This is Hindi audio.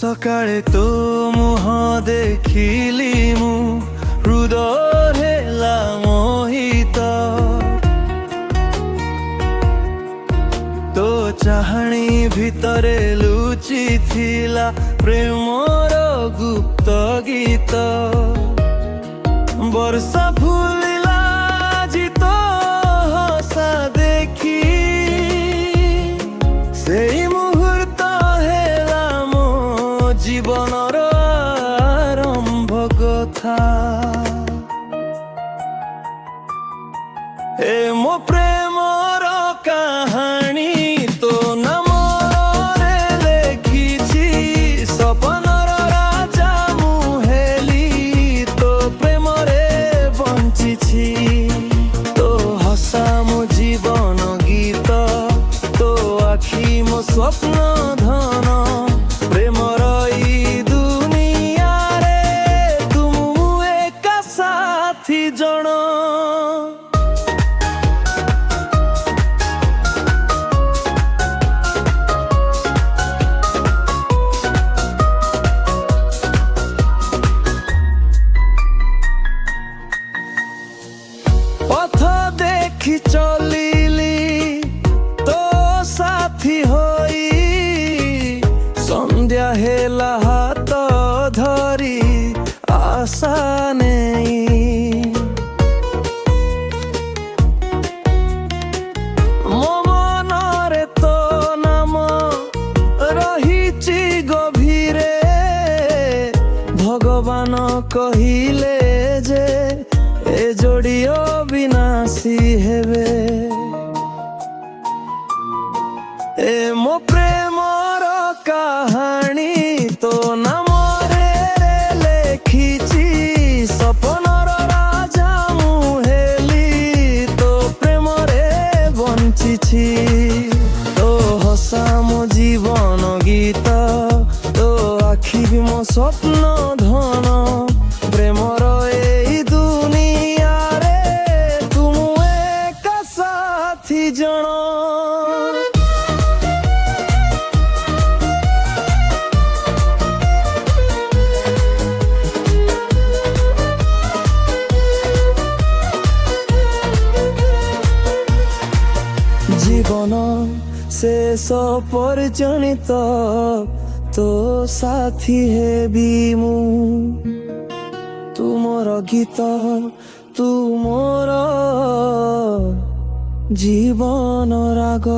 सकाळे तो मुह देखिली मु हृदय हेला मोहित तो चाहणी भितरे लुचि थिला प्रेमर गुप्त गीत वर्षा फुलिला जी तो हसा देखी सेई मुहूर्त हेला मो जीवनर आरंभ कथा ए मो प्रेमर कहानी तो नामरे लेखिछि सपनर राजा मुहेली तो प्रेमरे बंचिछि तो हसा मो जीवन गीत तो आखि मो स्वप्न धन प्रेमर ई दुनिया रे तुम एक साथी जण पथ देखि चलिली तो साथी होई संध्या हेला हाथ धरी आशा नहीं मो मनरे तो नाम रहिछि गभीरे भगवान कहिले जे ए जोड़ी अविनाशी हेबे ए मो प्रेमर कहानी तो नामरे रे लेखिछि सपनर राजा मुहेली तो प्रेमरे बंचिछि तो हसा मो जीवन गीत तो आखि भी मो स्वप्न धन प्रेमर जण जीवन शेष पर्यंत तो साथी हेबी मु तुमर गीत तुमर जीवन राग।